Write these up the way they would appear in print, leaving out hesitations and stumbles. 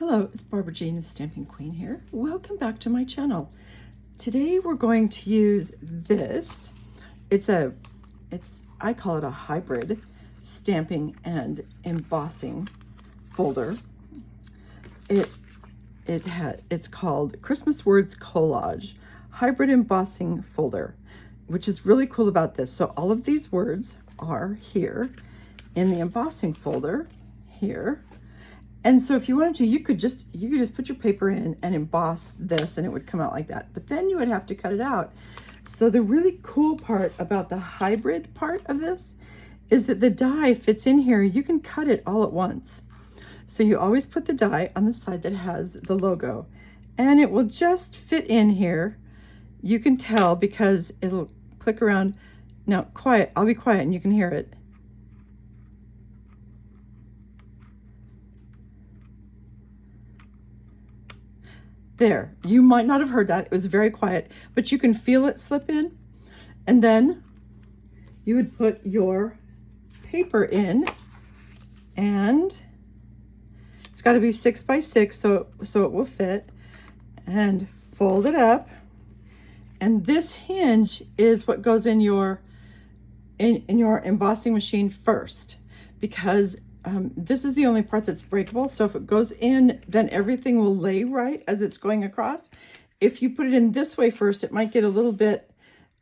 Hello, it's Barbara Jean, the Stamping Queen here. Welcome back to my channel. Today we're going to use this. I call it a hybrid stamping and embossing folder. It's called Christmas Words Collage Hybrid Embossing Folder, which is really cool about this. So all of these words are here in the embossing folder here. And so if you wanted to, you could just put your paper in and emboss this and it would come out like that. But then you would have to cut it out. So the really cool part about the hybrid part of this is that the die fits in here. You can cut it all at once. So you always put the die on the side that has the logo and it will just fit in here. You can tell because it'll click around. Now quiet, I'll be quiet and you can hear it. There, you might not have heard that. It was very quiet, but you can feel it slip in. And then you would put your paper in, and it's got to be 6 by 6 so it will fit, and fold it up. And this hinge is what goes in your embossing machine first, because this is the only part that's breakable. So if it goes in, then everything will lay right as it's going across. If you put it in this way first, it might get a little bit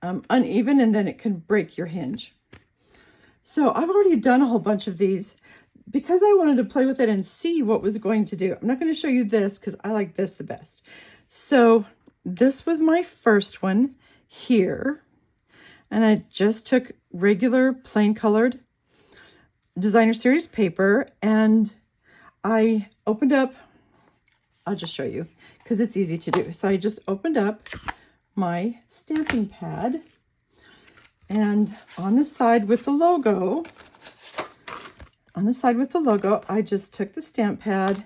uneven and then it can break your hinge. So I've already done a whole bunch of these because I wanted to play with it and see what was going to do. I'm not going to show you this because I like this the best. So this was my first one here. And I just took regular plain colored designer series paper and I opened up, I'll just show you because it's easy to do. So I just opened up my stamping pad, and on the side with the logo, I just took the stamp pad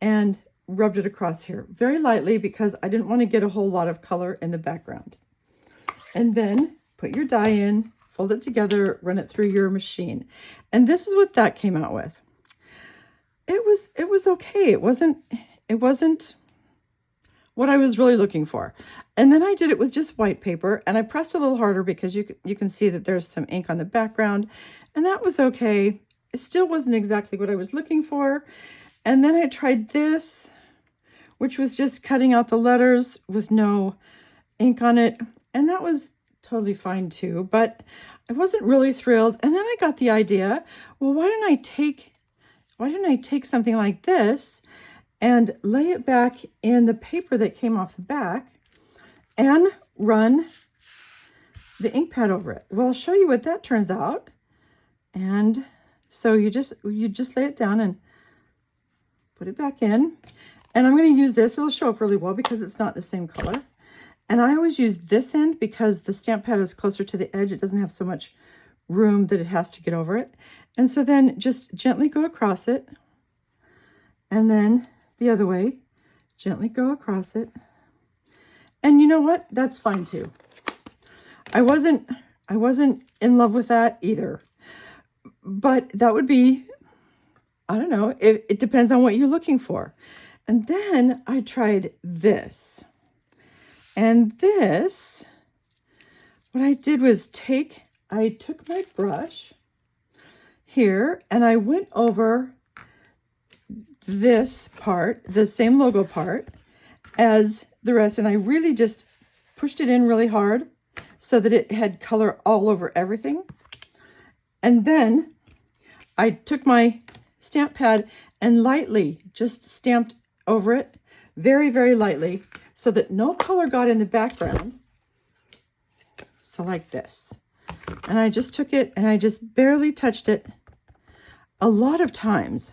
and rubbed it across here very lightly because I didn't want to get a whole lot of color in the background. And then put your die in, fold it together, run it through your machine. And this is what that came out with. It was okay. It wasn't what I was really looking for. And then I did it with just white paper and I pressed a little harder because you can see that there's some ink on the background, and that was okay. It still wasn't exactly what I was looking for. And then I tried this, which was just cutting out the letters with no ink on it. And that was totally fine too, but I wasn't really thrilled. And then I got the idea, well, why didn't I take something like this and lay it back in the paper that came off the back and run the ink pad over it. Well, I'll show you what that turns out. And so you just lay it down and put it back in. And I'm going to use this. It'll show up really well because it's not the same color. And I always use this end because the stamp pad is closer to the edge. It doesn't have so much room that it has to get over it. And so then just gently go across it. And then the other way, gently go across it. And you know what? That's fine too. I wasn't in love with that either. But that would be, I don't know, it depends on what you're looking for. And then I tried this. And this, what I did was I took my brush here and I went over this part, the same logo part as the rest. And I really just pushed it in really hard so that it had color all over everything. And then I took my stamp pad and lightly just stamped over it, very, very lightly, so that no color got in the background. So like this. And I just took it and I just barely touched it a lot of times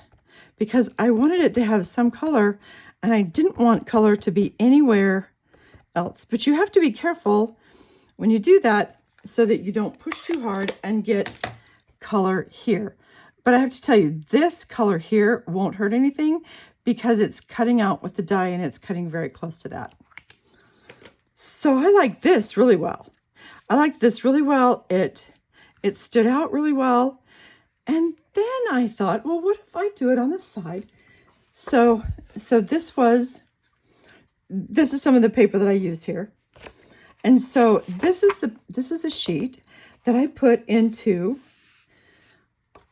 because I wanted it to have some color and I didn't want color to be anywhere else. But you have to be careful when you do that so that you don't push too hard and get color here. But I have to tell you, this color here won't hurt anything because it's cutting out with the die and it's cutting very close to that. So I like this really well. I liked this really well. It stood out really well. And then I thought, well, what if I do it on the side So this is some of the paper that I used here. And so this is a sheet that I put into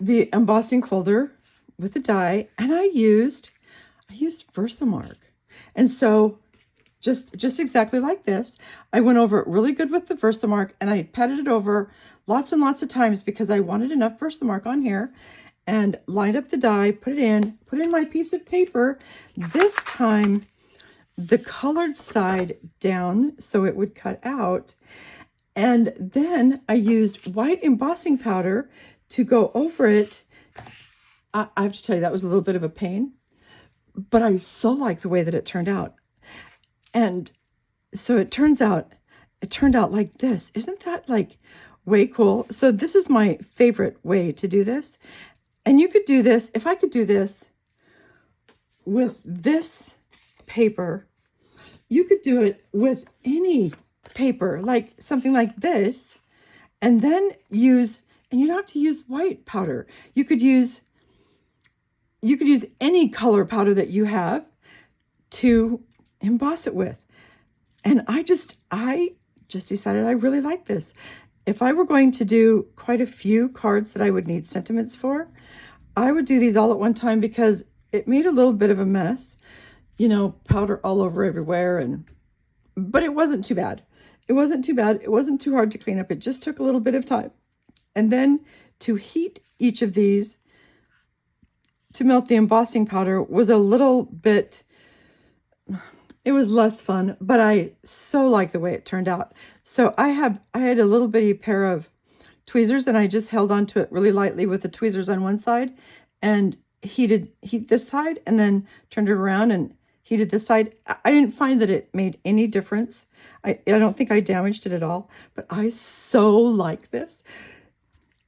the embossing folder with the die, and I used Versamark. And so just exactly like this, I went over it really good with the Versamark, and I patted it over lots and lots of times because I wanted enough Versamark on here, and lined up the die, put in my piece of paper, this time the colored side down so it would cut out. And then I used white embossing powder to go over it. I have to tell you, that was a little bit of a pain, but I so like the way that it turned out. And so it turned out like this. Isn't that like way cool? So this is my favorite way to do this. And you could do this, if I could do this with this paper, you could do it with any paper, like something like this, and then use, and you don't have to use white powder. You could use any color powder that you have to emboss it with. And I just decided I really like this. If I were going to do quite a few cards that I would need sentiments for, I would do these all at one time because it made a little bit of a mess, you know, powder all over everywhere, but it wasn't too bad. It wasn't too bad. It wasn't too hard to clean up. It just took a little bit of time. And then to heat each of these to melt the embossing powder was a little bit, it was less fun, but I so like the way it turned out. So I had a little bitty pair of tweezers, and I just held onto it really lightly with the tweezers on one side and heat this side, and then turned it around and heated this side. I didn't find that it made any difference. I don't think I damaged it at all, but I so like this.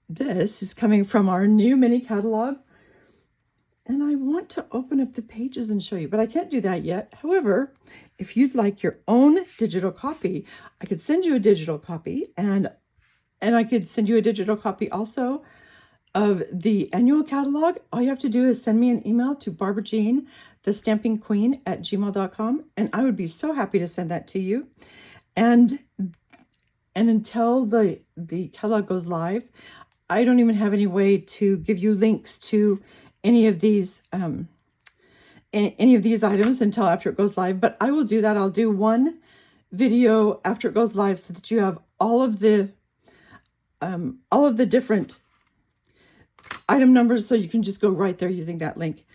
This is coming from our new mini catalog, and I want to open up the pages and show you, but I can't do that yet. However, if you'd like your own digital copy, I could send you a digital copy, and I could send you a digital copy also of the annual catalog. All you have to do is send me an email to BarbaraJean, thestampingqueen@gmail.com, and I would be so happy to send that to you. And until the catalog goes live, I don't even have any way to give you links to any of these items until after it goes live. But I will do that. I'll do one video after it goes live so that you have all of the different item numbers, so you can just go right there using that link.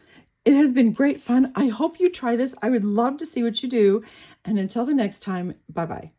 It has been great fun. I hope you try this. I would love to see what you do. And until the next time, bye-bye.